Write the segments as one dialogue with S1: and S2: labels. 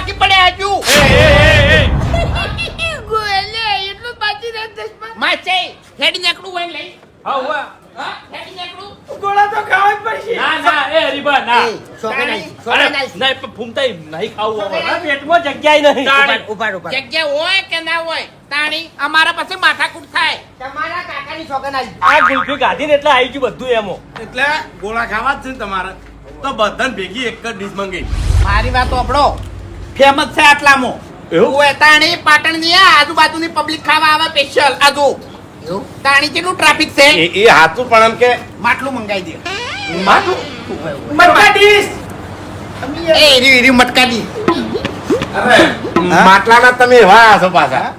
S1: બાકી પડ્યા હજુ
S2: એટલું બાકી રહે
S1: માસે હેડી નીકળું હોય લઈ
S3: હા હુઆ
S1: હા હેડી નીકળું
S2: ગોળા તો ખાવા જ પડશે.
S3: ના એ હરીબા ના
S1: સોગન
S3: અરે નહીં પણ ફૂમતાઈ નહીં ખાવું અમારે પેટમાં જગ્યાય નહીં
S2: ઉપાડ
S1: જગ્યા હોય કે ના હોય તાણી અમારા પાસે માથાકૂટ થાય
S2: તમારા કાકાની સોગન આલી.
S3: આ ગુલ્ફી ગાધી ને એટલે આવી ગયું બધું એમાં
S4: એટલે ગોળા ખાવા જ છે ને તમારે તો બધાને ભેગી એક જ ડીશ મંગી
S1: મારી વાત ઓપડો ફેમસ છે આટલામાં
S3: એવું?
S1: ઓય તાણી પાટણની આ આજુબાજુની પબ્લિક ખાવા આવે સ્પેશિયલ આજુ તાણી કેટલું ટ્રાફિક છે
S4: એ હાથું પણ એમ કે
S1: માટલું મંગાઈ દે
S2: મટકા ડીશ.
S1: એ રી મટકાની
S4: અરે માટલાના તમે એવા છો પાછા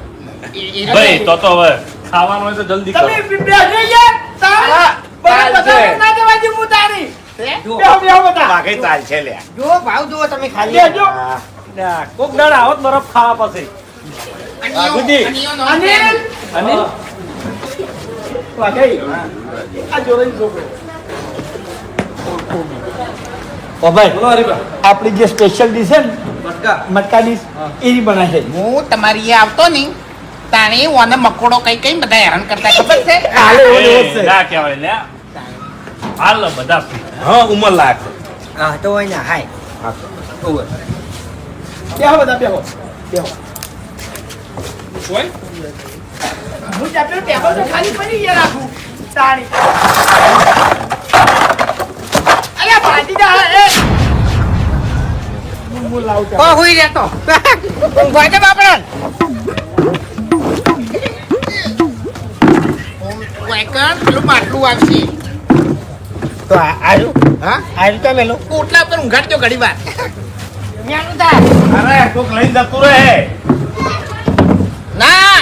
S3: ભાઈ તો હવે ખાવાનું હોય તો જલ્દી કરો
S2: તમે બેસો યાર. તારા
S4: ચાલ
S2: બધા
S4: છે.
S2: ના દેવા જેવું તારી.
S1: જો
S2: બેહો બધા.
S4: વાઘે ચાલ છે લ્યા
S2: જો ભાવ જુઓ તમે ખાલી. બેજો.
S3: કોક દાડ આવત બરફ ખાવા પછી બાબુજી.
S2: અનિલ.
S3: અને
S2: વાઘઈ. આ જોરાઈ છોકરો.
S3: ઓ ભાઈ આપણી જે સ્પેશિયલ ડીશ છે ને મટકા ડીશ એની બનાવી છે
S1: હું તમારી એ આવતો નહીં તાણી ઓને મકોડો કઈ કઈ બધા હેરાન કરતા ખબર છે
S2: હાલે ઓલે
S3: એ,
S2: ઓછે.
S3: ના કહેવાય લે હાલ બધા
S4: હા ઉંમર લાગ
S2: હા તો હોય ને હાય. બેહો બધા બેહો. બેહો. હું ચાપેલો ટેબલ તો ખાલી પડી ગયા રાખું. તાળી. અલ્યા ભાજી જા એ. હું લાવું ચાલ.
S1: ઓ હુઈ રહેતો ઊંઘવા બાપડા વાયકણ પેલું માટલું આવશે
S2: તો આયુ
S1: હા
S2: આયુ તો મેલો.
S1: ઓટલા પર ઊંઘાડજો ઘડી વાર
S2: ન્યાનું તા.
S4: અરે કોક લઈને જતું રહે
S1: ના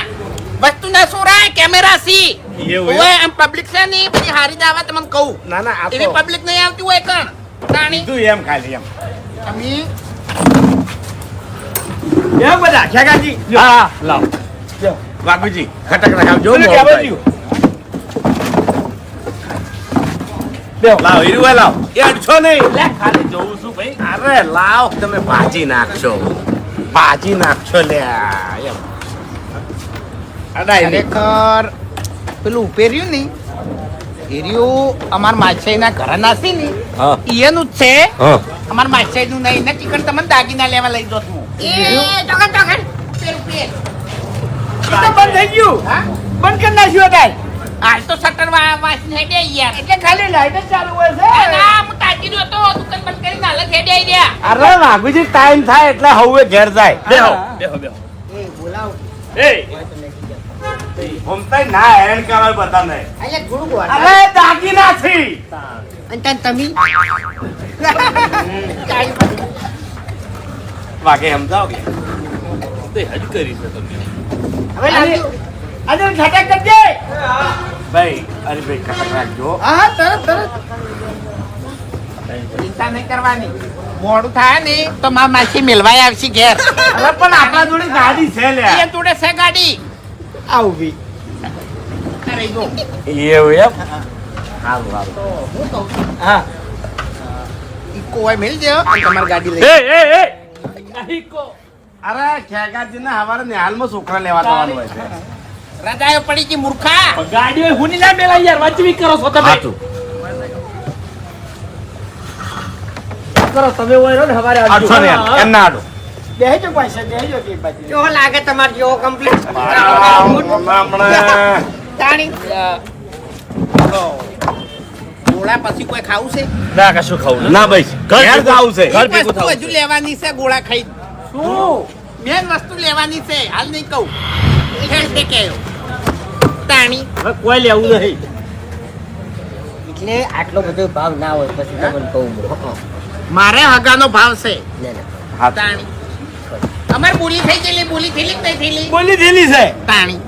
S1: વસ્તુ ના સોરાય કેમેરા સી
S4: એવું
S1: ઓય એમ પબ્લિક છે ની બધી હારી દાવા તમને કહું
S4: ના ના આ
S1: એવી
S4: તો
S1: પબ્લિક નહીં આવતી હોય કણ તાણી
S4: કીધું એમ ખાલી એમ
S1: તમે
S2: બેહો બધા ખેગાજી.
S3: હા લાવ
S4: વાઘુજી ખટક રખાવજો
S2: પેલું
S4: મોડું
S2: ટેબલ
S4: થાય.
S2: જ્યું.
S4: લાવ હીરું લાવ એ અડશો નહીં
S3: લે ખાલી જોઉં છું ભાઈ
S4: અરે લાવ તમે ભાજી નાખશો લ્યા એમ અડાય નહીં.
S1: ખરેખર પેલું ઉપેર્યું ને એર્યું અમાર માછાઈના ઘર નાસી ને
S4: હા
S1: ઈયનું જ છે
S4: હા
S1: અમાર માછાઈનું નહીં ને ચિકન તમને દાગીના લેવા લઈ જતો હું પેર પેર
S2: એ તો બંધ થઈ ગયું.
S1: હા
S2: બંધ કરી નાખ્યું અત્યારે.
S1: હાલ તો શટર વાસને હેડે યાર
S2: એટલે ખાલી લાઈટ જ ચાલુ હોય છે.
S1: ના હું તાકી રહ્યો તો દુકાન બંધ કરીને હાલ જ હેડે આઈ રહ્યા
S4: અરે વાઘુજી ટાઈમ થાય એટલે હવે ઘેર જાય
S3: બેહો બેહો બેહો
S2: એ બોલાવો.
S3: એ
S4: ઘૂમતાય ના હેરાન કરાવે બધાને
S2: અહીંયા થોડુંક વાર.
S4: અરે દાગી નાખી
S2: અને તાન તમે
S4: વાઘે સમજાવ કે
S3: તે હજ કરી છે તમે
S2: હવે લાગ્યું. આજે ઝટક કરજે.
S4: ભાઈ અરે ભાઈ ખટક રાખજો
S2: હા તરત
S1: ચિંતા નહીં કરવાની મોડું થાય ને તો મારા માસી મેલવાય આવશે ઘેર
S4: અરે પણ આપણા જોડે ગાડી છે
S1: એ
S4: લ્યા
S1: જોડે છે ગાડી
S2: આવી.
S1: અરે જો
S4: એવું એમ હારું હારું
S1: હું કહું છું
S2: હા
S1: ઈકો હોય મેલ દેવો અને તમારી ગાડી લઈ
S3: એ નહીં કો
S4: અરે ખેગાજી ને હવારે નિહાલમાં છોકરા લેવા જવાનું હોય છે
S1: રજાયો પડી ગઈ મૂર્ખા
S3: ગાડીઓ હુની ના મેલા યાર વાંચવી કરો છો તમે
S4: સાચું
S3: કરો તમે હોય ને હવારે
S4: આઠસો ને એમ ના આડો
S2: બેહજો પૈસા બેહજો કે બાજુ.
S1: જો લાગે તમારે જેવો કમ્પ્લીટ
S4: હમણાં
S1: તાણી ગોળા પછી કોઈ ખાવું છે
S3: ના કશું ખાવું
S4: ના ભાઈ ઘેર જાવું છે
S3: ઘર
S1: એક
S3: ભેગું
S1: વસ્તુ
S3: થાવું
S1: હજુ લેવાની છે ગોળા ખાઈ
S2: શું
S1: મેન વસ્તુ લેવાની છે હાલ નહીં કહું ખેડ છે કે તાણી
S3: હવે કોઈ લેવું નહીં
S2: એટલે આટલો બધો ભાવ ના હોય પછી તમને કહું હું.
S1: મારે હગાનો ભાવ છે
S2: ના ના
S4: હા
S1: તાણી અમાર બોલી થઈ ગયેલી બોલી થયેલી કે નહીં થયેલી
S4: બોલી થયેલી છે
S1: તાણી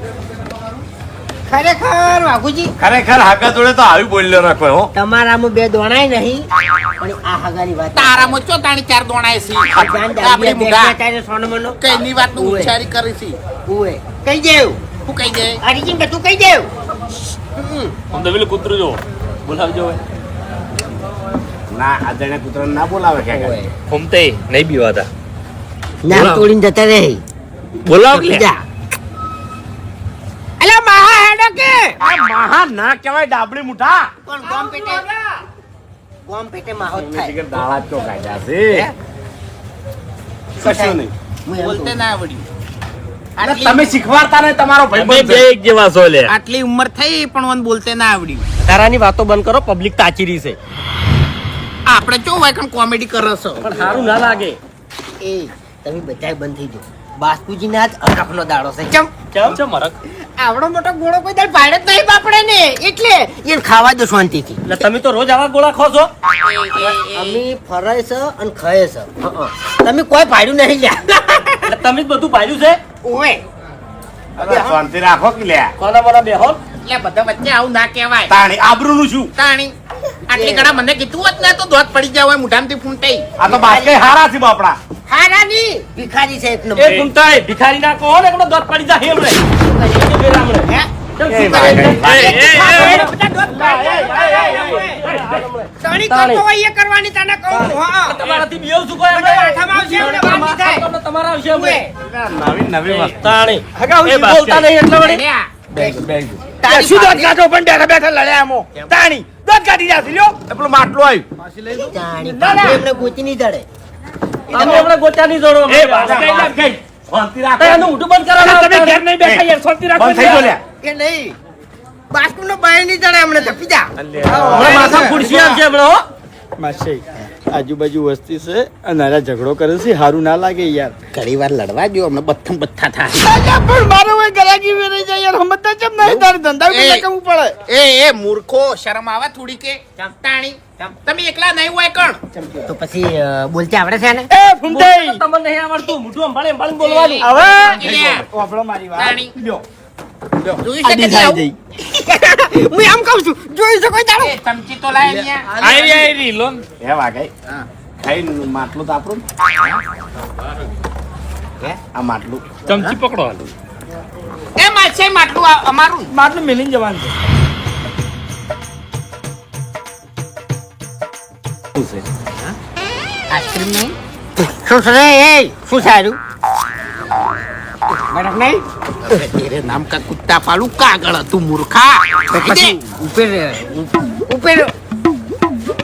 S2: ખરેખર વાઘુજી
S4: ખરેખર હાકા જોડે તો આવી બોલ્યો રાખો હો
S2: તમારામાં બે દોણાય નહીં પણ આ હગાની વાત
S1: તારામાં ચો તાણી ચાર દોણાય છે
S2: આ જાન
S1: આપણી
S2: દાબીએ
S1: મુગા
S2: બેઠા ત્યારે સોનમનો
S1: કઈની વાત નું
S2: ઉવે.
S1: ઉચ્ચારી કરી છે
S2: ઉવે કઈ દેવ
S1: શું કહી દે
S2: અરિજીન કે તું કઈ દેવ
S3: આમ તો પેલું કૂતરું જો બોલાવજો હવે
S4: ના આ જણે કૂતરાને ના બોલાવે ખેગાજી
S3: ફૂમતે નહીં બીવાતા
S2: નામ તોડીને જતા રહે
S3: બોલાવ લે.
S2: જા. અલા મહા હેડો કે
S3: આ મહા ના કહેવાય ડાબડી મુઠા.
S2: પણ ગોમ પેટે માહોલ થાય
S3: ટિકિટ દાળા ચો કાઢ્યા છે. કશું નહીં.
S2: હું એમ
S1: બોલતે
S2: કહું.
S1: ના આવડ્યું
S3: અને
S1: આટલી-
S3: તમે શીખવાડતા નહીં તમારો
S5: તમે
S3: ભાઈ
S5: બે એક જેવા છો લે
S1: આટલી ઉંમર થઈ પણ મને બોલતે ના આવડ્યું
S5: તારાની વાતો બંધ કરો પબ્લિક તાચી રહી છે
S1: આપણે ચો હોય કણ કોમેડી કરો છો
S5: પણ સારું ના લાગે
S2: એ તમે બધાય બંધ થઈ જાઓ બાસ્કુજી ના જ અરખનો દાડો છે ચમ
S5: કેમ છે મરક
S2: આવડો મોટો ગોળો કોઈ દાડ પાડે જ નહીં બાપડે ને એટલે એને ખાવા દો શાંતિથી
S5: એટલે તમે તો રોજ આવા ગોળા ખો છો
S2: અમે ફરાય છે અને ખાય છે તમે કોઈ પાડ્યું નહીં લ્યા
S5: એટલે તમે જ બધું પાડ્યું છે
S2: ઓએ
S3: અરે શાંતિ રાખો કે લ્યા.
S5: કોના મોના બેહો
S1: એટલે બધા વચ્ચે આવું ના કહેવાય
S3: તાણી આબરૂનું શું?
S1: તાણી આટલી ઘણા મને કીધું હોત ને તો દોત પડી જાય હોય મુઠામથી ફૂંટાઈ
S3: આ તો બાસ્કે હારા છે બાપડા.
S2: હારાની ભિખારી છે એક
S5: એ
S2: નંબર
S5: ઘૂમતાય ભિખારી ના કહો ને એકડો દોત પડી જાય હેમણે
S1: હે?
S5: કેમ
S3: એ
S5: શું
S3: ભાઈ,
S5: કરે?
S3: ભાઈ,
S5: એ, એ, એ,
S2: તણી કરતો હોય એ કરવાની તને કહું હા
S5: તમારાથી બીવ શું કોઈ
S2: બધા માથામાં આવશે એમને બાંધી થાય.
S5: તમારા આવશે હમણે.
S3: નવી વસ્તુ.
S5: તાણી
S3: હગાઉ
S5: એ બોલતા નહીં એટલે વળી
S1: લ્યા.
S2: તારી
S3: શું દોત
S2: પાડી-
S3: કાઢો પણ બેઠા બેઠા લડ્યા આમો. તાણી દોત કાઢી જાશે લ્યો. એ પેલું માટલું આવ્યું.
S2: તાણી પાડી એમને ગોતી નહીં દડે
S5: તમે હમણાં ગોત્યા નહીં જોડો
S3: એ બાસ્કે લાગ ગઈ. શાંતિ રાખો.
S5: તો એનું ઊંધું બંધ કરાવો.
S3: તમે ઘેર નહીં બેઠા યાર, શાંતિ રાખો. બંધ થઈ ગયો લ્યા.
S2: કે નહીં બાસ્કુનો બાય નહીં દડે હમણે ધપી જા
S5: હમણાં માથામાં ખુરશી આવશે હમણાં, હો.
S6: માસી આજુબાજુ વસ્તી છે અને હારા ઝઘડો કરે છે સારું ના લાગે યાર.
S1: ઘણી વાર લડવા જો અમને બથમ બથ્થા થાય
S6: પણ મારો કોઈ ગરાગી વેરાઈ જાય યાર સમજતા કેમ નહીં તારે ધંધા
S1: એ.
S6: કરવું પડે.
S1: એ મૂર્ખો શરમ આવે થોડી કે તાણી તમે એકલા નહીં હોય કણ
S2: તો પછી બોલતે આવડે છે ને
S6: એ ફૂમતાઈ
S5: બોલતા તમને નહીં આવડતું મોઢું સંભાળી સંભાળીને બોલવાનું
S6: હવે
S1: લ્યા.
S6: વાપરો મારી વાત
S1: તાણી.
S6: લ્યો.
S1: જોઈ
S6: આડી
S1: શકે
S6: થાય
S1: આવું?
S6: જઈ.
S2: હું એમ કહું છું જોઈ શકો દાડો
S1: એ ચમચી તો લાય અહીંયા.
S3: હે વાઘાઈ. ખાઈને માટલું તો આપણું ને? આ માટલું
S5: ચમચી પકડો
S1: એ માછે માટલું અમારું
S6: માટલું મેલીને જવાનું છે.
S3: શું છે?
S2: આઈસ્ક્રીમ નહીં શું છે રે એ શું સારું બરફ નહીં
S1: તેરે નામ કા કુત્તા પાલું કાગળ તું મૂર્ખા
S2: તો પછી ઉપર ઉપર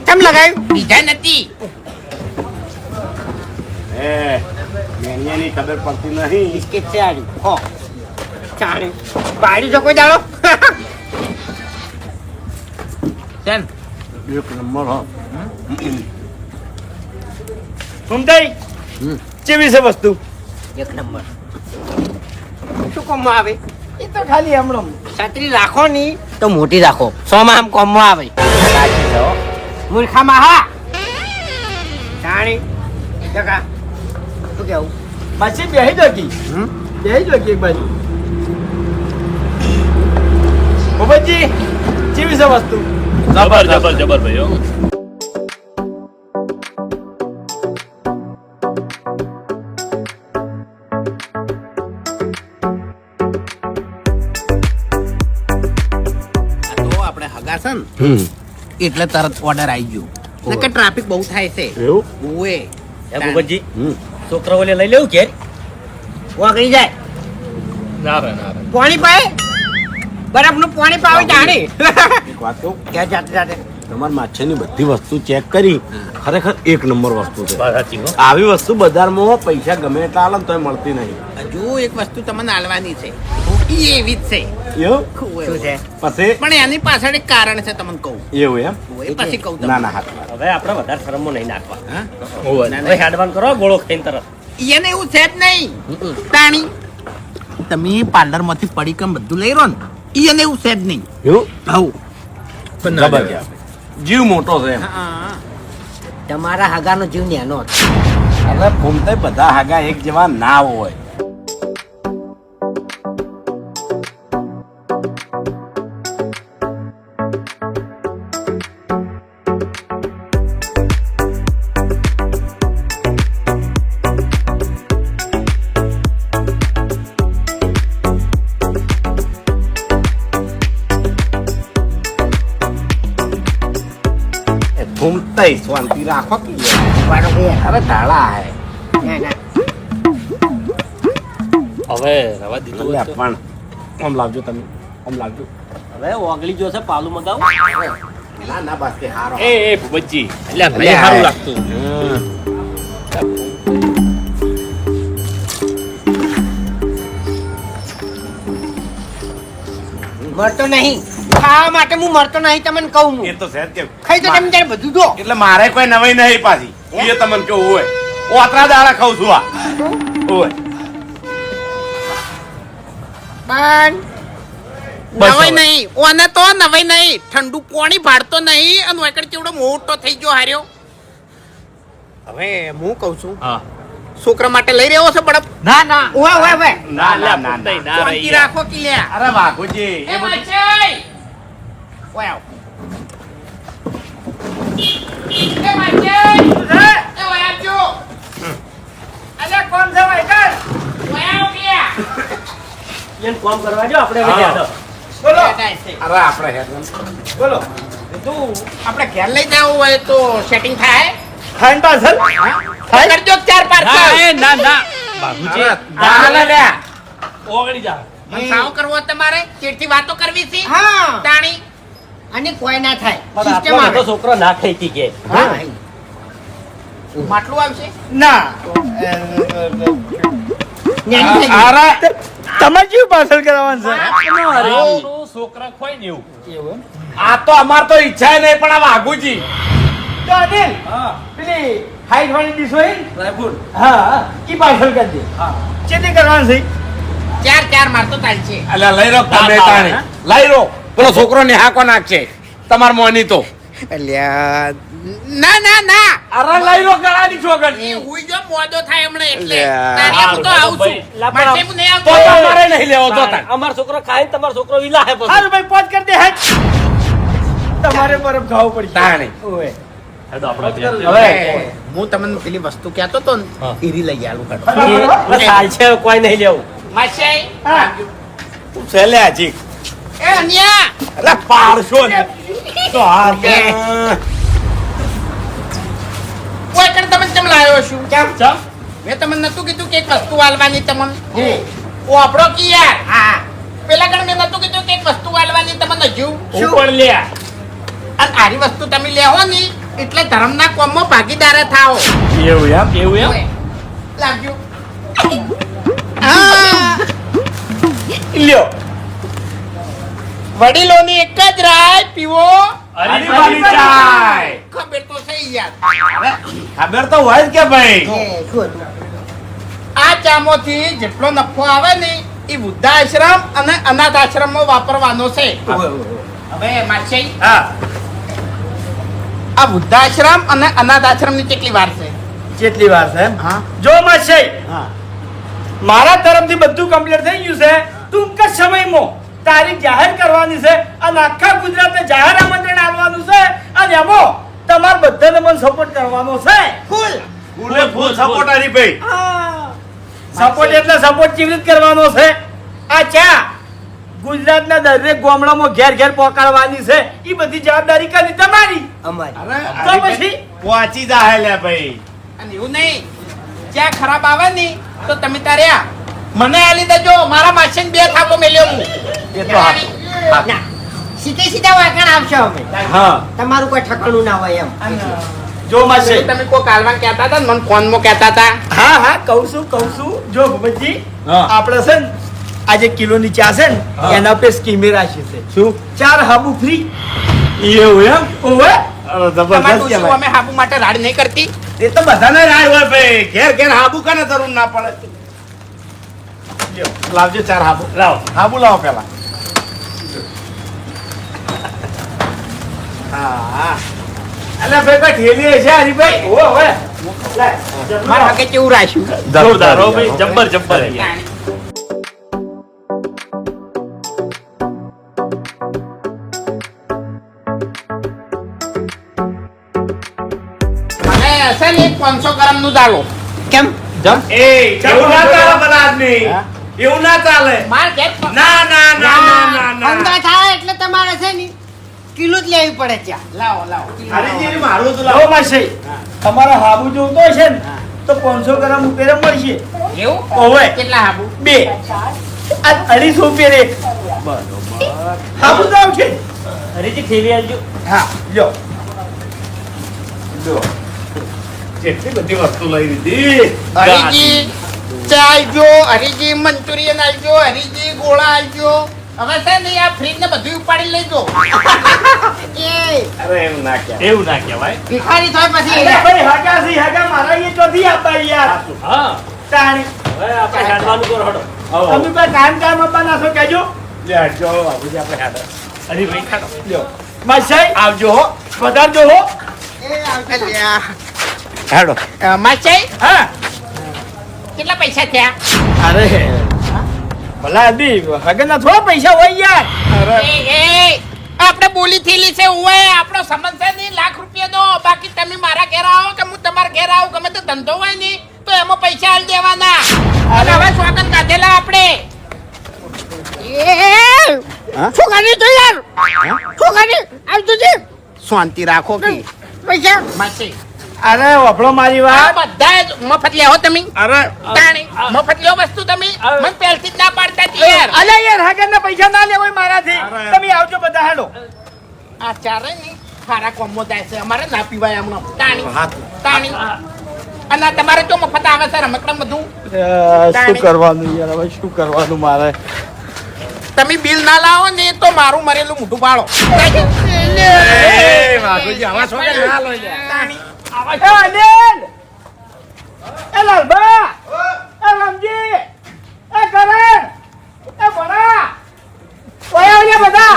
S2: કેમ લગાવ્યું
S1: બીજા નથી
S3: એ મેનિયાની ખબર પડતી નહીં.
S2: બિસ્કિટ છે આડું હો ચાણે પાડી છો કોઈ દાડો
S1: ચાલ
S3: એક નંબર હો.
S6: ફૂમતાઈ કેવી છે વસ્તુ?
S2: એક નંબર શું કોમમાં આવે
S6: એ તો ખાલી હમણાં
S2: છત્રી રાખો ની તો મોટી રાખો 100 માં આમ કોમમાં આવે મૂર્ખામાં હા ચાણી જગા શું કેવું
S6: માસી બેહી જો કી બેહી જો કી એક બાજુ. ભૂપતજી કેવી છે વસ્તુ?
S5: જબર જબર જબર ભાઈઓ
S1: આ તો આપણે હગા છે ને એટલે તરત ઓર્ડર આવી ગયો કે ટ્રાફિક બહુ થાય છે
S3: એવું?
S1: ઓએ
S5: એ ભૂપતજી છોકરાઓ લઈ લેવું કે
S2: વાગડી જાય
S5: ના રે ના રે
S2: પાણી પાય બરફનું પાણી પાવે જાણે
S3: એક વાત કહું?
S2: ક્યાં જાતે જાતે
S3: તમારી માછલીની બધી વસ્તુ ચેક કરી ખરેખર એક નંબર વસ્તુ છે.
S5: વાત સાચી હો
S3: આવી વસ્તુ બજારમાં પૈસા ગમે એટલા આલે ને તોય મળતી નહીં.
S1: હજુ એક વસ્તુ તમને આલવાની છે ઈ એવી જ છે
S3: એવું?
S2: શું છે
S3: પછી
S1: પણ એની પાછળ એક કારણ છે તમને કહું
S3: એવું એમ?
S1: એ પછી કહું
S3: ના
S1: તમને
S3: ના હાથ
S5: હવે આપણે વધારે શરમમાં નહીં નાખવા
S1: હા?
S5: ઓય
S1: ના, ના.
S5: હવે હેડવાન કરો ગોળો ખાઈને તરત
S1: એને એવું છે જ નહીં તાણી તમે પાર્લર માંથી પડી કેમ બધું લઈ રહ્યો ને ઈ એને એવું છે જ નહીં
S3: એવું?
S1: હવ
S3: જબરજસ્ત. જીવ મોટો છે એમ.
S1: હા
S2: તમારા હગાનો જીવ નેનો હતો.
S3: હવે ફૂમતાઈ બધા હાગા એક જેવા ના હોય. ફૂમતાઈ શાંતિ રાખો કે
S2: વાળો ભાઈ
S3: અરે ધાડા હે
S2: ના ના
S5: હવે રવા દીધું
S4: લે
S5: હોત તો.
S4: પણ આમ લાવજો તમે આમ લાવજો
S5: હવે ઓગળી જો છે પાલું મગાવ
S1: ના ના બસ કે હારો
S5: એ ભૂપતજી એટલે નહીં સારું લાગતું
S2: મરતો નહીં ખાવા માટે હું મરતો નહીં તમને કહું
S4: એ
S2: હું
S4: તો સહેજ કે
S2: ખાઈ તો તમે ત્યારે બધું દો
S4: એટલે મારે કોઈ નવાઈ નહીં પાછી એ તમને કેવું હોય ઓતરા દાડા ખાઉં છું આ હોય
S1: પણ નવાઈ નહીં ઓને તો નવાઈ નહીં ઠંડુ પાણી ભાડતો નહીં અને એકડ કેવડો મોટો થઈ ગયો હાર્યો હવે હું કહું છું
S5: હા
S1: છોકરા માટે લઈ રહ્યો છે બડપ
S2: ના ના ઓય ઓય ઓય
S4: ના ના ના ના.
S1: શાંતિ રાખો કિલ્યા
S4: અરે વાઘુજી એ બધું
S1: ઓય આવ
S5: એને કામ કરવા જો આપણે હવે
S4: હા.
S5: જ્યાં
S4: અરે આપણે હેડ બોલો
S1: તું આપણે ઘેર લઈ જવું હોય તો સેટિંગ થાય
S3: ખાઈને પાછળ
S1: કરજો 4 પાર્સલ
S5: ના ના બાબુજી
S1: દાલા લે
S5: ઓગળી જા
S1: મને સાવ કરવો તમારે ચીડથી વાતો કરવી છે
S2: હા
S1: તાણી
S2: અને કોઈ ના થાય
S5: પણ
S2: સિસ્ટમ
S5: આટલો
S2: આવે
S5: બધો છોકરો ના ખાઈ તી કે
S2: હા
S1: માટલું આવશે
S3: ના
S2: ન્યાની થઈ ગઈ.
S3: અરે તમારે કેવું પાછળ કરાવવાનું છે
S5: આપણું છોકરા ખોઈ ને એવું
S4: આ તો અમાર તો ઈચ્છા નહીં પણ આ વાઘુજી
S3: તો અનિલ પેલી હાઈટ વાળી ડીશ હોય ને? હા ઈ પાછળ કરી દે ચેતી કરવાનું છે
S1: 4 મારતો ચાલશે
S4: અલ્યા લઈ રો તમે તાણે લઈ રો પેલો છોકરો ને હાકો નાખશે તમાર મોની તો
S1: અલ્યા ના ના ના
S4: અરે લઈ રો ગળાની છોકર
S1: એ હુઈ જો મોદો થાય હમણાં એટલે
S4: અલ્યા.
S1: તારી હું તો આવું છું માટે હું નહીં
S4: તો
S1: આવતો
S4: તમારે નહીં લેવો તો તાણ.
S5: અમારો છોકરો ખાય ને તમારો છોકરો ઈલા હે પછી
S3: હારું ભાઈ પોચ કરી દે હેડ તમારે બરફ ખાવું પડશે
S4: તાણે.
S3: ઓય
S5: હેડો આપણે
S1: હવે હું તમને પેલી વસ્તુ કહેતો તો ને
S5: હા.
S1: ઈરી લઈ આલું કર
S5: એ ચાલ છે કોઈ નહીં લેવું
S1: માસી
S4: છેલ્લે હજી
S1: એ અન્યા
S4: અરે પાડશો ને તો હાર કે
S1: કોઈ કણ તમે કેમ લાવ્યો છું
S5: ચમ
S1: મેં તમને નતું કીધું કે એક વસ્તુ આલવાની તમને ઓ આપણો કી યાર હા પેલા કણ મેં નતું કીધું કે એક વસ્તુ આલવાની તમને હજુ
S5: ઉપર લે
S1: અને આરી વસ્તુ તમે લેવો ની એટલે ધર્મના કોમમાં ભાગીદાર થાઓ
S5: એવું એમ
S1: લાગ્યું હા
S3: લ્યો
S1: વડીલોની એક જ રાય પીવો
S4: હરીફાની ચાય.
S1: ખબર તો થઈ યાર
S4: ખબર તો હોય જ કે ભાઈ
S2: એ, શું હતું?
S1: આ ચામોથી જેટલો નફો આવે ને એ વૃદ્ધાશ્રમ અને અનાથ આશ્રમમાં વાપરવાનો છે હવે માસી
S4: હા
S1: આ વૃદ્ધાશ્રમ અને અનાથ આશ્રમ ની કેટલી વાર છે
S3: જેટલી વાર છે એમ
S1: હા
S3: જો માસે
S1: હા
S3: મારા તરફથી બધું કમ્પ્લીટ થઈ ગયું છે ટૂંક જ સમયમાં તારીખ જાહેર કરવાની છે અને આખા ગુજરાતને જાહેર આમંત્રણ આપવાનું છે અને એમાં તમારે બધાને મને સપોર્ટ કરવાનો છે
S2: ફૂલ
S4: ફૂલે ફૂલ સપોર્ટ હરીભાઈ
S3: સપોર્ટ એટલે સપોર્ટ કેવી રીતે કરવાનો છે આ ચા ગુજરાતના દરેક ગામડામાં ઘેર ઘેર પહોંચાડવાની છે એ બધી જવાબદારી કરી તમારી
S2: અમારી
S3: તો પછી
S4: પહોંચી જાય લે ભાઈ
S1: અને એવું નહીં જ્યાં ખરાબ આવે ને તો તમે તારે આ મને આલી દેજો મારા માસીને 2 થાપો મેલ્યો હું
S4: એ તો હા.
S2: ના સીધે સીધા વાકણ આવશો અમે
S3: હા
S2: તમારું કોઈ ઠકાણું ના હોય એમ
S3: જો માસે
S1: તમે કોઈ કાલવાન કહેતા હતા ને મને ફોનમાં કહેતા હતા
S3: હા હા કહું છું જો ભૂપતજી
S4: હા.
S3: આપણે છે ને આજે કિલોની ચા છે ને એના પે સ્કીમે રાખી છે
S4: શું
S3: 4 હાબુ ફ્રી
S4: એવું એમ
S3: ઓવે
S4: અરે
S1: તમારું
S4: જબરદસ્ત
S1: શું
S4: કહેવાય.
S1: અમે હાબુ માટે રાડ નહીં કરતી
S4: એ તો બધાને રાય હોય ભાઈ ઘેર ઘેર હાબુ કાને જરૂર ના પડે લ્યો, લાવજો 4 હાબુ
S5: લાવ
S4: હાબુ લાવો પેલા હા
S3: અલે ભાઈ કોઈ ઠેલી છે હરીભાઈ ઓ હવે
S1: મારા હકે કેવું રાખ્યું
S5: જોરદાર હો ભાઈ જબ્બર જબ્બર
S1: મને હશે ને 500 ગ્રામ નું દાલો
S2: કેમ
S4: એ એવું ના ચાલે પેલા આદમી એવું ના ચાલે
S1: માર ઘેર
S4: ના ના ના ના ના ના
S2: અંગા થાય એટલે તમારે છે ને કિલો જ લેવી પડે ચા
S1: લાવો લાવો
S4: હરીજી મારું તો
S3: જો
S4: લાવો
S3: માસે તમારા હાબુ જોતો છે ને તો 500 ગ્રામ ઉપેરે મળશે.
S1: એવું
S3: ઓવે
S1: કેટલા હાબુ
S3: 2 આ 250 ઉપેરે એક. હાબુ તો આવશે.
S5: હરીજી થેલી આલજો.
S3: હા લ્યો.
S4: કેટલી બધી વસ્તુ લઈ લીધી
S1: હરીજી ચા આલજો, હરીજી મંચુરિયન આલજો, હરીજી ગોળા આલજો. હવે છે ને આ ફ્રીજ ને બધું ઉપાડી લેજો.
S4: અરે એમ ના ક્યાં
S5: એવું ના કહેવાય.
S2: ભિખારી થાય પછી
S3: અરે ભાઈ હાગા સી હાગા મારા એ ચોથી આપતા યાર.
S5: હા
S3: તાણી
S5: હવે આપણે હેડવાનું કરો હડો.
S3: તમે કોઈ કામ આપવા નાખો કહેજો.
S4: લે જો બાબુજી આપણે હાડે
S5: હરીભાઈ ખાડો.
S3: લ્યો માસાઈ આવજો હો, પધારજો હો.
S1: અલ્યા. માચાઈ
S3: હા
S1: કેટલા પૈસા થયા?
S3: અરે ભલા આદમી હગના થોડા પૈસા હોય યાર.
S1: એ આપણે બોલી થયેલી છે ઓય આપણો સંબંધ છે ને લાખ રૂપિયાનો. બાકી તમે મારા ઘેર આવો કે હું તમારા ઘેર આવું, ગમે તે ધંધો હોય ને તો એમાં પૈસા આલી દેવાના. અને હવે સ્વાગત કાઢેલા આપણે. શું કરી તું યાર? શું કરી? આવતું છે શાંતિ રાખો કે પૈસા માસી
S3: અરે વફળો મારી
S1: આ
S3: વાત.
S1: બધા જ મફત લેવો તમે.
S3: અરે
S1: તાણી મફત લ્યો વસ્તુ તમે. મને પહેલથી જ ના પાડતા હતી યાર.
S3: અલે યાર હગના પૈસા ના લેવાય મારાથી. તમે આવજો બધા હેડો.
S1: આ ચારે ને ખારા કોમો જાય છે. અમારે ના પીવાય હમણાં. તાણી તાણી અને આ તમારે જો મફત આવે છે રમકડા બધું.
S6: શું કરવાનું યાર, હવે શું કરવાનું મારે?
S1: તમે બિલ ના લાવો ને તો મારું મરેલું મોઢું પાડો.
S4: બાબુજી આવા છો કે ના લો લે
S1: તાણી
S3: એ અનિલ! એ લાલબા! એ રામજી! એ કરણ! એ ભણા! ઓય આવજો બધા!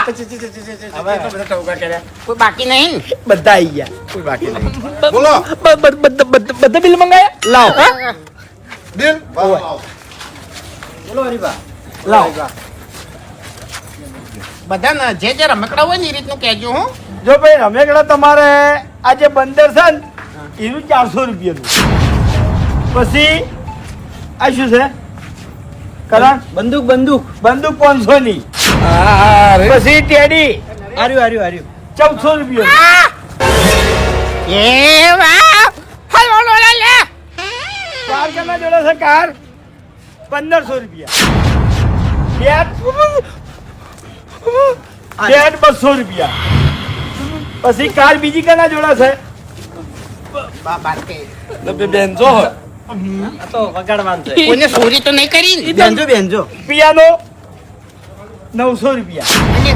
S1: કોઈ બાકી નહીં ને?
S3: બધા આવી ગયા.
S4: કોઈ બાકી નહીં બોલો
S3: બધા બિલ મંગાયા? લાવ.
S4: બિલ
S2: બોલો હરીબા.
S3: લાવ.
S1: બધાને જે જે રમકડા હોય ને એ રીતનું કહેજો હું.
S3: જો ભાઈ રમેકડા તમારે આ જે બંદર છે ને એનું 400 રૂપિયાનું. પછી આ શું છે કરણ?
S2: બંદૂક બંદૂક.
S3: બંદૂક 500 ની. પછી ટેડી
S2: આર્યું
S3: 1400 રૂપિયા.
S1: એ વાહ હલો લો લે
S3: કાર કના જોડે છે કાર 1500 રૂપિયા. બેટ 200 રૂપિયા. પછી કાર બીજી કના જોડે છે
S1: બાબા કે
S3: બેન્ઝો
S5: આ તો વગાડવાનું છે.
S1: કોઈને ચોરી તો નહીં કરી ને?
S2: બેનજો બેનજો.
S3: પિયાનો 900 રૂપિયા.
S1: અને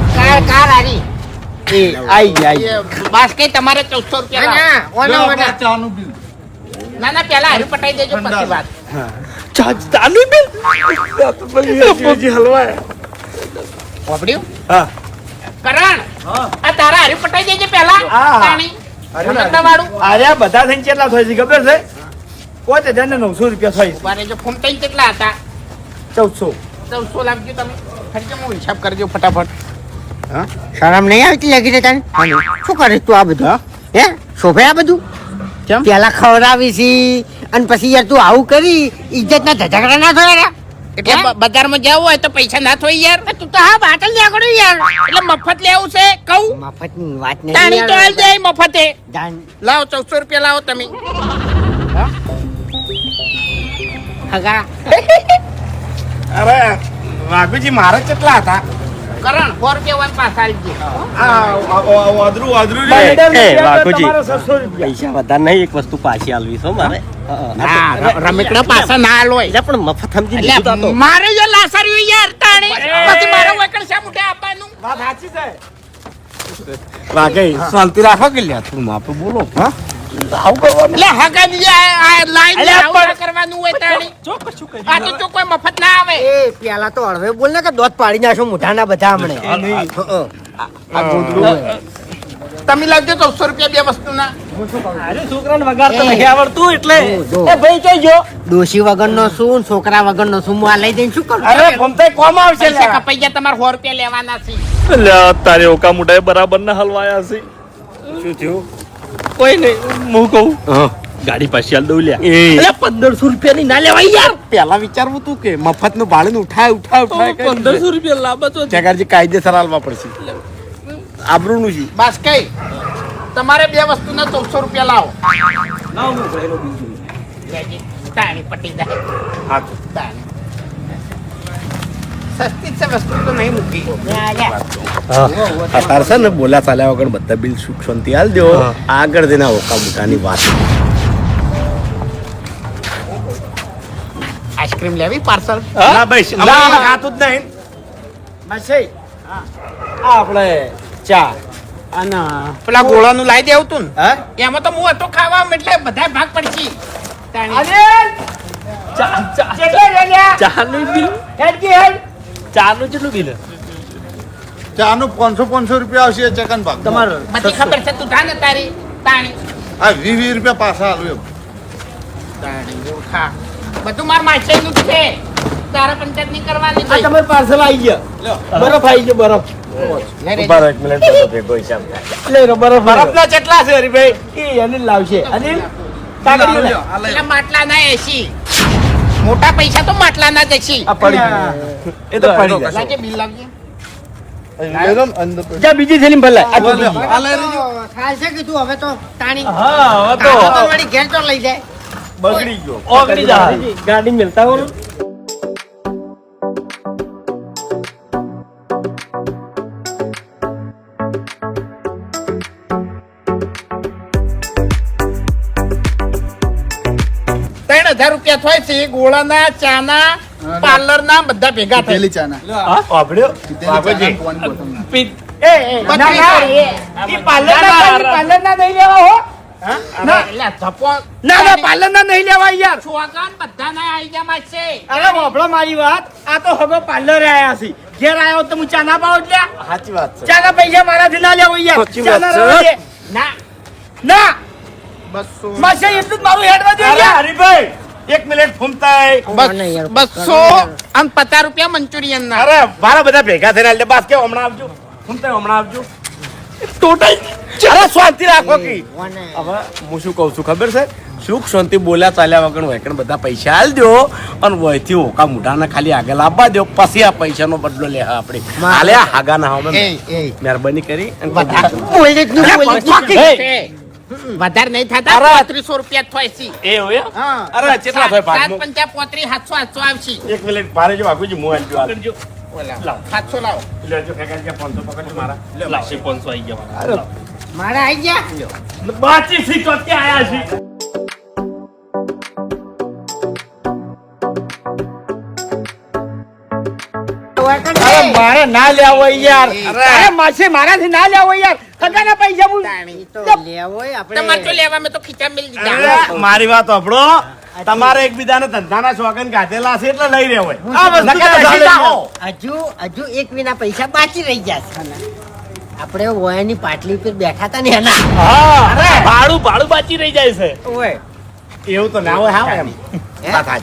S1: કાર હારી
S3: એ આઈ ગયા
S1: એ બાસ કે તમારે 1400 રૂપિયા લાવો. ના ના પેલા હારી પટાઈ દેજો પછી વાત. વાપડ્યું?
S3: હા.
S1: કરણ આ તારા હારી પટાઈ દેજે પેલા.
S3: હા.
S1: તાણી રમકડા વાળું
S3: આર્યા બધા થઈને કેટલા થાય છે ખબર છે? 5900 રૂપિયા થાય છે.
S1: ઉભા રહેજો. ફૂમતાઈ કેટલા હતા?
S3: 1400.
S1: 1400 લાવજો તમે. ખર્ચો હું હિસાબ કરજો ફટાફટ.
S2: શરમ નહીં આવતી લાગી છે તને? શું કરીશ તું આ બધું? હે શોભે આ બધું?
S1: કેમ?
S2: પેલા ખવડાવી છી અને પછી યાર તું આવું કરી ઇજ્જત ના ઝઘડા ના થયા.
S1: એટલે બજારમાં જવું હોય તો પૈસા ના થોય યાર. તું તો હા બાટલ લ્યા કરો યાર. એટલે મફત લેવું છે કહું.
S2: મફત ની વાત નહીં.
S1: તાણી તો હાલ દે મફતે.
S2: જાન-
S1: લાવો 1400 રૂપિયા લાવો તમે. હગા
S4: અરે વાઘુજી મારે કેટલા હતા
S1: કરણ 100 રૂપિયા વાન પાછા આલજે.
S4: વાદરું વાદરું
S3: બંદર
S5: એ,
S3: રૂપિયા તો
S5: વાઘુજી.
S3: તમારે 600 રૂપિયા.
S5: પૈસા વધારે નહીં, એક વસ્તુ પાછી આલવી છો મારે.
S1: ના રમકડા પાછા ના આલોય.
S5: એટલે પણ મફત સમજી
S1: એટલે
S5: લીધું તા તો.
S1: મારે જો લાસાર્યું યાર તાણી. પછી મારે વકણ શા મુઠે આપવાનું?
S3: વાત સાચી છે.
S4: વાગે શાંતિ રાખો કે લ્યા તું માપે બોલો હા
S1: એટલે હગાની આ લાઈન
S3: અલ્યા
S1: આવું ના કરવાનું હોય તાણી.
S5: જો કશું કર્યું
S1: આ તો કોઈ મફત ના આવે.
S2: એ પેલા તો હળવે બોલ ને કે દોત પાડી નાખો મોઢાના બધા હમણે. આ ગોદડું હોય.
S1: તમે લાવજો 1400 રૂપિયા બે વસ્તુના.
S5: અરે છોકરાને વગાડતા નહીં આવડતું એટલે.
S2: જો.
S3: એ ભાઈ જોઈ જો.
S2: ડોશી વગરનો શું છોકરા વગરનો શું હું આ લઈ દઈને શું કરું?
S3: અરે ફમતાઈ કોમ આવશે
S1: પૈસા
S3: લ્યા.
S1: કપાઈ ગયા તમારે 100 રૂપિયા લેવાના છે.
S5: તારે ઓકા મોટાએ બરાબર ના હલવાયા છે.
S4: શું થયું
S5: કોઈ નહીં, હું કહું ગાડી પાછી આલ દઉં લ્યા. એટલે 1500 રૂપિયા ની ના લેવાય યાર.
S4: પેલા વિચારવું તું કે મફત નું ભાડું ઉઠાય ઉઠાય ઉઠાય
S5: 1500 રૂપિયા લાંબા તો
S4: ચેકરજી કાયદેસર હાલવા પડશે આબરૂનું છે
S1: બસ કઈ તમારે બે વસ્તુના 1400 રૂપિયા લાવો. લેજે. તાણી પટી જાય.
S4: હા
S1: તાણી. સસ્તી જ છે વસ્તુ તો નહીં મૂકી.
S4: અત્યારે છે ને બોલા ચાલ્યા વગર બધા બિલ સુખ શાંતિ હાલ દો. આગળ જઈને ઓકા મોટાની વાત.
S1: આઈસ્ક્રીમ લેવી પાર્સલ.
S4: ના ભાઈ અમારે ખાતું જ નહીં.
S6: માસી આ આપણે ચા અને
S1: પેલા ગોળાનું લાવી દેવું તું ને
S6: હા
S1: એમાં તો હું હતો ખાવા એટલે બધા ભાગ પડશે. તાણી.
S5: ચાનું બિલ ચાનું કેટલું બિલ
S7: ચાનું 500 રૂપિયા આવશે ચકન ભાગ
S6: તમારો
S1: બધી ખબર છે તું થા ને તારી. તાણી.
S7: આ 20 રૂપિયા પાછા આલું એમ
S1: તાણી ગોળખા. બધું માર માછલીનું જ છે. તારા પંચાયત નહીં કરવાની
S6: આ
S1: ભાઈ.
S6: તમારું પાર્સલ આવી ગયો બરફ આવી ગયો બરફ
S1: લે રે.
S4: ઉભા રહો, એક મિનિટ બધો ભેગો હિસાબ થાય.
S6: લઈ લો બરફ
S4: બરફના કેટલા છે હરીભાઈ?
S6: એ અનિલ લાવશે અનિલ કાગળિયો લે.
S1: પેલા માટલા ના 80. મોટા પૈસા તો માટલા ના જ 80.
S6: આ પડી ગયું.
S4: એ તો પડી જાય.
S1: લાગે બિલ લાગે.
S7: લે લો ને અંદર તો.
S6: જા બીજી થેલી ભલે આ
S7: લે,
S6: બીજી.
S7: આ લઈ લેજો.
S2: થાય છે કીધું હવે તો તાણી
S6: હા હવે તો
S2: કાકા તો વળી ઘેર તો લઈ જાય.
S4: બગડી ગયો.
S6: ઓગળી જાય ગાડી મિલતા હોય
S1: ₹3000 થાય છે ગોળાના ચાના પાર્લરના બધા ભેગા થાય.
S7: પેલી ચાના
S4: વાપર્યો?
S7: પેલી
S4: વાપરજે.
S7: ચાના બોટલ
S6: પાર્લરના નહીં લેવા હો
S1: ના એટલે ધપો
S6: ના ના પાર્લરના નહીં લેવા યાર
S1: છોકરાને બધાના આઈ ગયા માં છે.
S6: અરે વાપરો મારી વાત આ તો હવે પાર્લર આયા છે ઘેર આયો તો હું ચા ના પાવ એટલે
S4: સાચી વાત છે.
S6: ચાના પૈસા મારાથી ના લેવો યાર
S4: સાચી વાત
S6: ચાના
S4: છે.
S6: રહેવા દે.
S1: ના
S6: ના
S7: 200
S6: માસે એટલું જ મારું હેડવા દે
S4: અરે
S6: યાર
S4: હરીભાઈ, એક મિનિટ ફૂમતાઈ.
S1: ₹200 અને ₹50 મંચુરિયન ના.
S4: અરે મારા બધા ભેગા થઈને એટલે બસ કે હમણાં આવજો. ફૂમતાઈ હમણાં આવજો.
S6: ટોટલ
S4: અરે શાંતિ રાખો કે
S2: કોને?
S4: હવે હું શું કહું છું ખબર છે? સુખ શાંતિ બોલ્યા ચાલ્યા વગર વેકણ બધા પૈસા આલ દો અને વયથી ઓકા મુઢાને ખાલી આગળ આપવા દો પછી આ પૈસાનો બદલો લે આપણે હાલે આ હાગા ના હવે મહેરબાની કરી અને
S1: વધારે નહીં થતા ₹3500 થાય છે.
S4: એવું એમ? અરે કેટલા થાય ભાગમાં?
S1: 7 5 35 700 આવશે.
S4: એક મિનિટ ભારે જો વાગુજી મોબાઈલ જો હાલ.
S1: લાવો 700 લાવો.
S4: લેજો કાકા કે 500 પકડજો મારા.
S5: લાવશે 500 આવી ગયા
S2: મારા આઈ ગયા
S4: બાચી સી તો કે આયા છે.
S6: અરે મારે ના લેવો યાર અરે માસે મારાથી ના લેવો યાર ખગાના પૈસા હું
S2: ઈ તો લેવોય આપણે
S1: તમારે તો લેવા મેં તો ખીચા મિલ દીધા.
S4: અરે મારી વાત સાંભળો. તમારે એકબીજાને ધંધાના શોખન ગાધેલા છે એટલે લઈ રહ્યો હોય. આ વસ્તુ
S6: નકર
S4: તો
S6: ચાલે
S4: જાઓ.
S2: હજુ એક વિના પૈસા બાકી રહી ગયા છે આપણે ઓયાની પાટલી પર બેઠા હતા ને એના
S5: હા ભાડું બાકી રહી જાય છે
S2: ઓય
S4: એવું તો ના હોય હા એમ.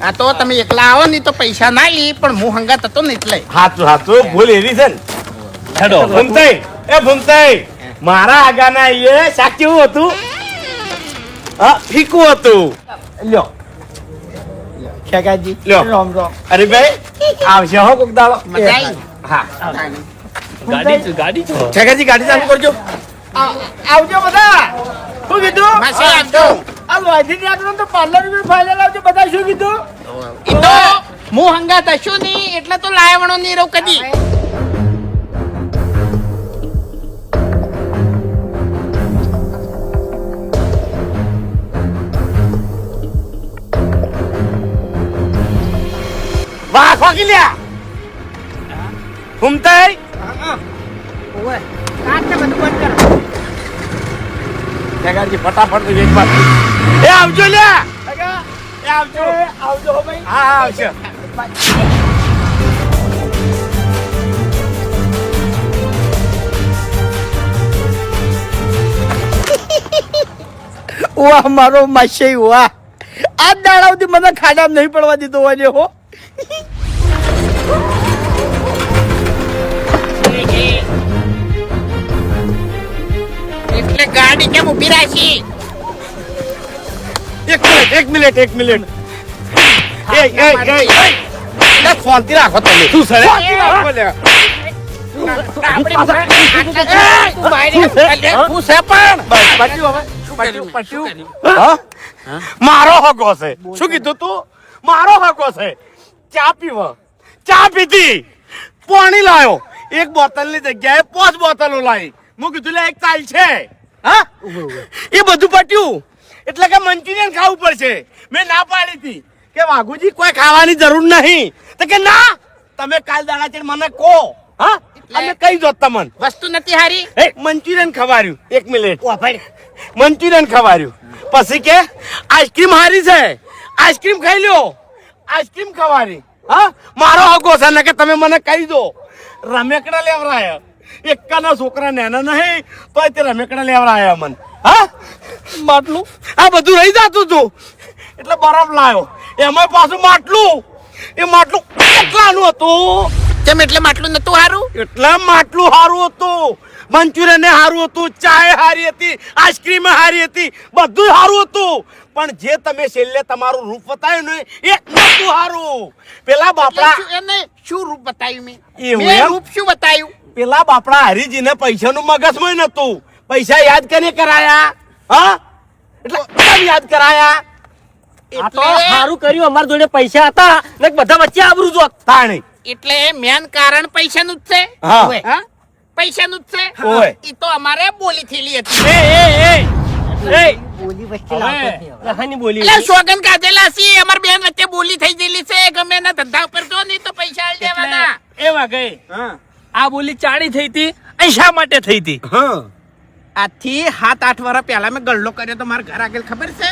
S1: આ તો તમે એકલા આવો ને તો પૈસા ના લી પણ હું હંગાત હતો ને એટલે
S4: હાચું ભૂલ એવી છે ને.
S5: હેડો
S4: ભૂમતાઈ મારા આગાના એ શાક કેવું હતું? હા ફીકું હતું.
S6: લ્યો ખેગાજી
S4: લ્યો.
S6: રામ રામ
S4: અરે ભાઈ આવશે હો કોક દાડો.
S1: મજા આવી.
S4: હા
S5: ગાડી છે
S4: છેગાજી ગાડી ચાલુ કરજો.
S6: આવજો બધા શું કીધું
S1: માસી આવજો.
S6: આ વાધી ની આગળ તો પાર્લર ની ફાઇનલ આવજો બધા શું કીધું
S1: ઈ તો હું હંગાત હશું નહીં એટલે તો લાયવણો નહીં રહું કદી.
S4: વાહ ખોકી લ્યા. ભૂમતાઈ
S2: ઓય કાટને બધું બંધ કરો
S4: છેગાજી ફટાફટ એક વાત એ આવજો લ્યા. એ આવજો.
S6: આવજો હો ભાઈ
S4: હા હા આવશે.
S6: વાહ મારો માસે વાહ આ દાડા સુધી મને ખાડા નહીં પડવા દીધો હોય હો
S1: એટલે ગાડી કેમ ઉભી રાખી?
S4: એક મિનિટ એ શાંતિ રાખો તમે. શું સર
S1: આપણી પાસે આટલા તું બહાર નીકળ. તું છે પણ.
S4: બસ બાજુ હવે હા? મારો હગો છે શું કીધું તું મારો હગો છે ચા પીવો ચા પીધી પાણી લાયો એક બોટલ ની જગ્યાએ 5 બોટલો લાવી હું કીધું લે એક ચાલ છે હા એ બધું પટ્યું એટલે કે મંચુરિયન ખાવું પડશે મેં ના પાડી હતી કે વાઘુજી કોઈ ખાવાની જરૂર નહીં તો કે ના તમે કાલ દાડા ચીડ મને કહો હા અમે કઈ દો તમને
S1: વસ્તુ નથી હારી.
S4: મંચુરિયન ખવાર્યું 1 મિનિટ
S2: ઓ ભાઈ
S4: મંચુરિયન ખવાર્યું પછી કે આઈસ્ક્રીમ હારી છે આઈસ્ક્રીમ ખાઈ લ્યો આઈસ્ક્રીમ ખવારી હા મારો હગો છે ને કે તમે મને કહી દો રમેકડા લેવરાયા એકાના છોકરા નેના નહીં તોય તે રમેકડા લેવરાયા મને હા માટલું આ બધું રહી જતું હતું એટલે બરફ લાયો એમાં પાછું માટલું એ માટલું કેટલાનું હતું
S1: કેમ એટલે માટલું નતું હારું?
S4: એટલે માટલું હારું હતું મંચુરિયન હારું હતું ચાય હારી હતી આઈસ્ક્રીમ હારી હતી બધું હારું હતું પણ જે તમે છેલ્લે તમારું રૂપ બતાવ્યું ને એ નતું હારું પેલા બાપડા
S1: એને શું રૂપ બતાવ્યું મેં?
S4: એવું
S1: મેં
S4: એમ?
S1: રૂપ શું બતાવ્યું?
S4: પેલા બાપડા હરીજીને પૈસાનું મગજમાં નતું પૈસા યાદ કરીને કરાયા હા એટલે કેમ યાદ કરાયા
S5: આ તો સારું કર્યું અમાર જોડે પૈસા હતા ને બધા વચ્ચે આબરૂ જોત
S4: તાણી
S1: એટલે મેન કારણ પૈસાનું જ છે.
S4: હા
S1: હા? પૈસાનું જ છે.
S4: ઓય.
S1: ઈ તો અમારે બોલી થયેલી હતી.
S2: બોલી વચ્ચે લાવતો જ નહીં હવે.
S5: કહાની બોલી
S1: એટલે સોગન કાઢેલા છે અમાર બેન વચ્ચે બોલી થઈ ગયેલી છે ગમે એના ધંધા ઉપર જો નહીં તો પૈસા આલી દેવાના.
S5: એવા ગઈ આ બોલી ચાડી થઈ હતી અહીં શા માટે થઈ હતી
S4: હા
S1: આજથી 7-8 વર્ષ પહેલા મેં ગલ્લો કર્યો તો મારા ઘર આગળ ખબર છે?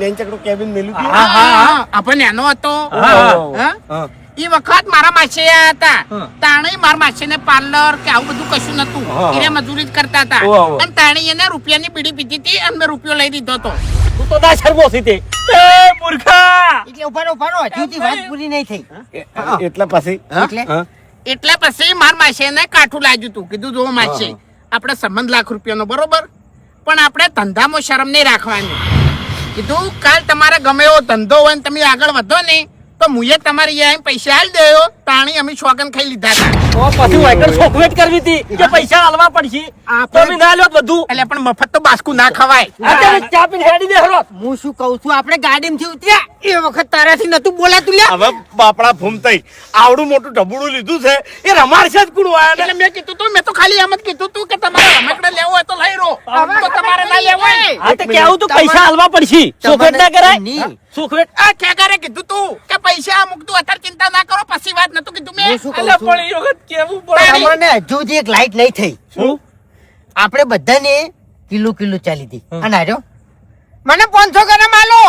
S4: નેનચકડું કેબિન મેલું હતું.
S1: હા આપણને એનો હતો. હા?
S4: હા
S1: ઈ વખત મારા માસી આયા હતા તાણે મારા માસી ને પાર્લર કે આવું બધું કશું નતું એને મજૂરી જ કરતા હતા
S4: ઓહો.
S1: અને તાણે એને રૂપિયાની બીડી પીધી હતી અને મેં રૂપિયો લઈ દીધો હતો.
S5: તું તો ના શરમો થી તે એ મૂર્ખા
S2: એટલે ઉભારો હજુ સુધી વાત પૂરી નહીં થઈ
S4: એટલે પછી
S2: એટલે
S4: હા
S1: એટલે પછી મારા માસી ને કાઠું લાગ્યું હતું કીધું જો માસી આપણે સંબંધ લાખ રૂપિયાનો બરોબર પણ આપણે ધંધામાં શરમ નહીં રાખવાની કીધું કાલ તમારે ગમે એવો ધંધો હોય ને તમે આગળ વધો ને તો મુએ તમારી અહીંયા પૈસા આલી દેયો તાણી અમે શોગન ખાઈ લીધા હતા.
S5: તો પછી વાયકર સોકવેટ કરવી હતી કે પૈસા આલવા પડશે તો અમે ના લ્યો બધું
S1: એટલે પણ મફત તો બાસ્કું ના ખવાય.
S5: અત્યારે ચા પીને હેડી દે હરો
S2: હું શું કહું છું આપણે ગાડીમાંથી ઉતર્યા એ વખત તારાથી નતું બોલાતું લ્યા
S4: હવે બાપડા ફૂમતાઈ આવડું મોટું ઢબુડું લીધું છે એ રમાડશે જ કુણ વાયા
S1: એટલે મેં કીધું તું મેં તો ખાલી એમ જ કીધું તું કે તમારે રમકડે લેવો હોય તો લઈ રો તો તમારે ના લેવો હોય
S5: આ તો કેવું તું પૈસા આલવા પડશે સોકવેટ ના કરાય
S2: નહીં.
S5: સોકવેટ
S1: આ ખેગારે કીધું તું કે પૈસા મૂક તું અત્યારે ચિંતા ના કરો પછી વાત નતું કીધું મેં.
S2: હું શું કહું
S5: અલે
S2: છું?
S5: પણ એ વખત કેવું પડે
S2: તમને હજુ સુધી એક લાઈટ નહીં થઈ
S5: શું
S2: આપણે બધાને કિલો ચાલી હતી અને આજો મને 500 ગ્રામ આલો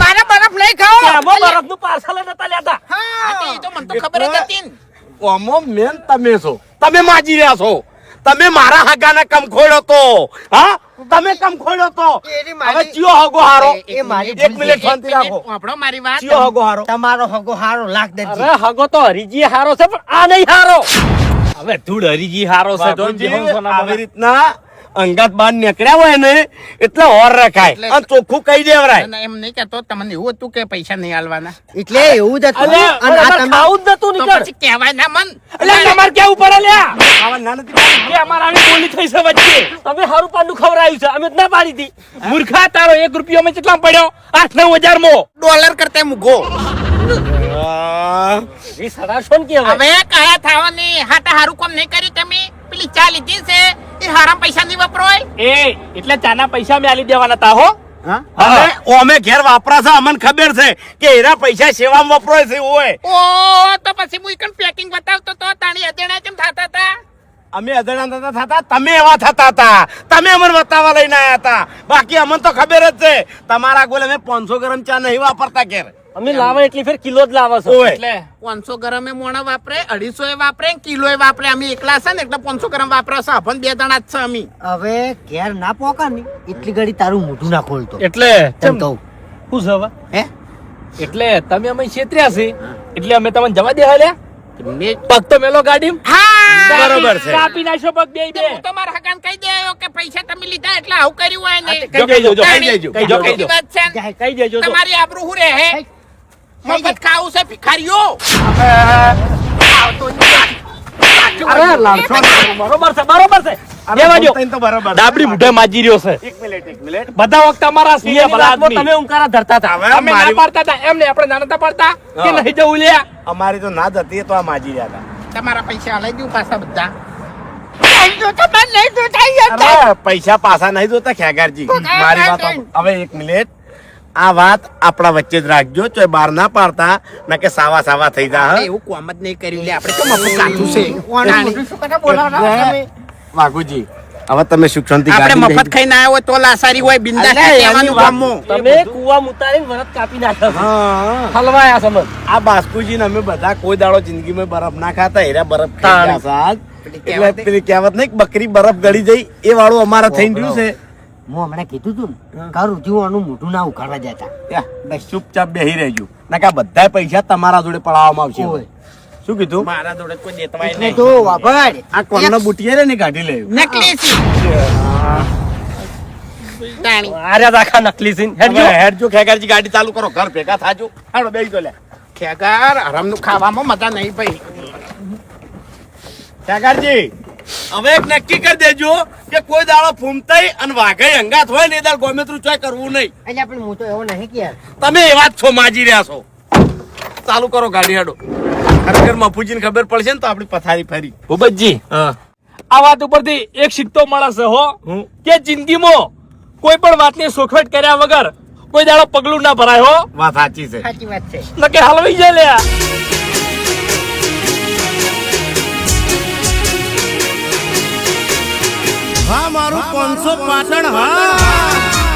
S2: મારે બરફ નહીં ખાઓ
S5: આમાં બરફનું પાર્સલ નતા લેતા
S1: હા તે ઈ તો મને તો ખબર જ હતી ને.
S4: ઓમો મેન તમે છો તમે માજી રહ્યા છો તમે મારા હગાને કમ ખોડ્યો તો હા તમે કમ ખોડ્યો તો
S2: એની મારી-
S4: હવે ચિયો હગો હારો
S2: એ મારી
S4: એક મિનિટ શાંતિ રાખો
S1: વાપરો મારી વાત.
S4: ચિયો હગો હારો
S2: તમારો હગો હારો લાખ દરજી
S5: અરે હગો તો હરીજી હારો છે પણ આ નહીં હારો હવે ધૂળ હરીજી હારો છે તો
S4: બાપુજી,
S5: જેહો
S4: આવી રીતના અંગાત બહાર નીકળ્યા હોય ને એટલે ઓર રખાય
S1: એટલે-
S4: અને ચોખ્ખું કહી દેવરાય
S1: અને એમ નહીં કહેતો તમને એવું હતું કે પૈસા નહીં આલવાના
S2: એટલે એવું જ હતું
S5: અલે
S2: અને આ
S5: અમારે
S2: તમે
S5: ખાવું જ નતું
S1: તો
S5: નીકળ
S1: પછી કહેવાય ના મન.
S5: એટલે તમારે કેવું પડે લ્યા
S4: આવા ના નથી
S5: એ અમારે આવી બોલી થઈ છે વચ્ચે તમે હારું પાનું ખવડાવ્યું છે અમે જ ના પાડી હતી મૂર્ખા તારો 1 રૂપિયો માં કેટલા પડ્યો 8-9 હજાર માં
S1: ડોલર કરતે મૂકો
S5: એ સડાશો ને કેવાય
S1: હવે કયા થાવાની હાટા હારું કામ નહીં કર્યું તમે પેલી ચા લીધી છે એ હારામ પૈસા નહીં વપરોય.
S5: એ એટલે ચાના પૈસા મેં આલી દેવાના તા હો
S4: અમે ઓમે ઘેર વાપરા છે અમને ખબર છે કે એના પૈસા સેવામાં વપરાય છે હોય
S1: ઓ તો પછી હું ઈકન પેકિંગ બતાવતો તો તાણી અદેણા કેમ થાતા હતા?
S4: અમે અદણા નતા થતા તમે એવા થતા હતા તમે અમને બતાવવા લઈને આયા હતા બાકી અમને તો ખબર જ છે તમારા ગોલે અમે 500 ગ્રામ ચા નહીં વાપરતા ઘેર
S5: અમે લાવે એટલી ફેર કિલો જ લાવે છે
S4: ઓય.
S1: એટલે 500 ગ્રામે મોણા વાપરે 250 એ વાપરે કિલો એ વાપરે અમે એકલા છે ને એટલે 500 ગ્રામ વાપરે છે પણ 2 જણા જ છે અમે.
S2: હવે ઘેર ના પોકા ને એટલી ઘડી તારું મોઢું ના ખોલતો
S5: એટલે
S2: તેમ કહું
S5: શું છે હવે?
S2: હે
S5: એટલે તમે અમે છેતર્યા છે એટલે અમે તમને જવા દે હાલ્યા
S1: મેં-
S5: પગ તો મેલો ગાડી
S1: હા
S4: બરોબર છે.
S5: કાપી નાખ્યો પગ બે બે
S1: હું તો મારા હગાને કહી દેયો કે પૈસા તમે લીધા એટલે આવું કર્યું હોય ને.
S5: કહી દેજો જો,
S4: કહી દેજો.
S5: કહી દેજો, કહી
S1: ખોટી
S5: દેજો.
S1: વાત છે ને.
S5: કહી દેજો તો.
S1: તમારી આબરૂ હું રહે મફત ખાવું છે ભિખારીઓ.
S5: અરે લાલસો બરોબર છે દેવા દ્યો.
S4: બોલતા તો બરાબર.
S5: ડાબડી મુઢે માજી રહ્યો છે
S4: એક મિનિટ
S5: બધા વખત અમારા સિંહની બલાદમાં તમે ઉંકારા ધરતા હતા
S4: હવે
S5: અમે ના
S4: મારી-
S5: પાડતા હતા એમને આપણે ના નતા પાડતા કે
S4: હા.
S5: નહીં જવું લ્યા
S4: અમારી તો ના જતી તો આ માજી રહ્યા
S1: તમારા પૈસા હલાઈ દઉં પાછા બધા
S2: નહીં જોતા, મને નહીં જોતા યાર.
S4: હતા અરે પૈસા પાછા નહીં જોતા ખેગારજી મારી વાત હવે એક મિનિટ આ વાત આપણા વચ્ચે જ રાખજો તો બહાર ના પાડતા ના કે સાવા સાવા થઈ જા
S1: આપણે એવું કોમ જ નહીં કર્યું લે આપણે તો મફત કાઢું છે
S2: કોને મોઢું શું કરે બોલાવો તમે?
S4: વાઘુજી હવે તમે સુખ શાંતિ
S1: આપણે
S4: ગાડી
S1: મફત ખાઈને આવ્યો હોય તો લાસારી હોય બિંદાસ કહેવાનું ગામમાં.
S5: તમે કુવા મુતારીને વરસ કાપી નાખ્યો છે.
S4: હા
S5: હલવાયા સમજ
S4: આ બાસ્કુજી ને અમે બધા કોઈ દાડો જિંદગીમાં બરફ ના ખાતા હેરા બરફ
S5: તાણ.
S4: ખાઈ ગયા સાહેબ.
S1: પેલી
S4: એટલે પેલી કહેવત નહીં કે બકરી બરફ ગળી જઈ એ વાળું અમારા થઈને રહ્યું છે
S2: હું હમણાં કીધું તું ને ઘર ઉઠ્યું આનું મોઢું ના ઉખાડવા દેતા.
S4: યા, બસ ચૂપચાપ બેહી રહેજો ના કે આ બધા પૈસા તમારા જોડે પડાવવામાં આવશે
S2: ઓય.
S4: શું કીધું
S1: મારા જોડે કોઈ દેતવાય
S2: એટલે
S1: નહીં
S2: તો વાપર.
S4: આ કોણનો બુટિયા રે ને કાઢી લેવું
S1: નકલી છે તાણી.
S5: આર્યા દાખા નકલી સિંહ હેડજો
S4: હવે હેડજો ખેગારજી ગાડી ચાલુ કરો ઘર ભેગા થાજો હાલો બેસી તો લે
S1: ખેગાર હરામનું ખાવામાં મજા નહીં ભાઈ
S4: ખેગારજી હવે એક નક્કી કરી દેજો કે કોઈ દાડો ફૂમતાઈ અને વાઘાઈ અંગાત હોય ને એ દાડ ગોમેત્રું ચોય કરવું નહીં
S2: એટલે પણ હું તો એવો નહીં કે યાર.
S4: તમે એવા જ છો માજી રહ્યા છો ચાલુ કરો ગાડી હેડો ખરેખર મફુજીને ખબર પડશે ને તો આપણી પથારી ફરી
S5: ભૂપતજી
S4: હા
S5: આ વાત ઉપરથી એક શીખતો મળે છે હો
S4: હું
S5: કે જિંદગીમાં કોઈ પણ વાતની સોખવટ કર્યા વગર કોઈ દાડો પગલું ના ભરાય હો
S4: વાત સાચી છે
S2: સાચી વાત છે.
S5: નકે હલવાઈ જાય લ્યા
S4: હા મારું 500 પાટણ હા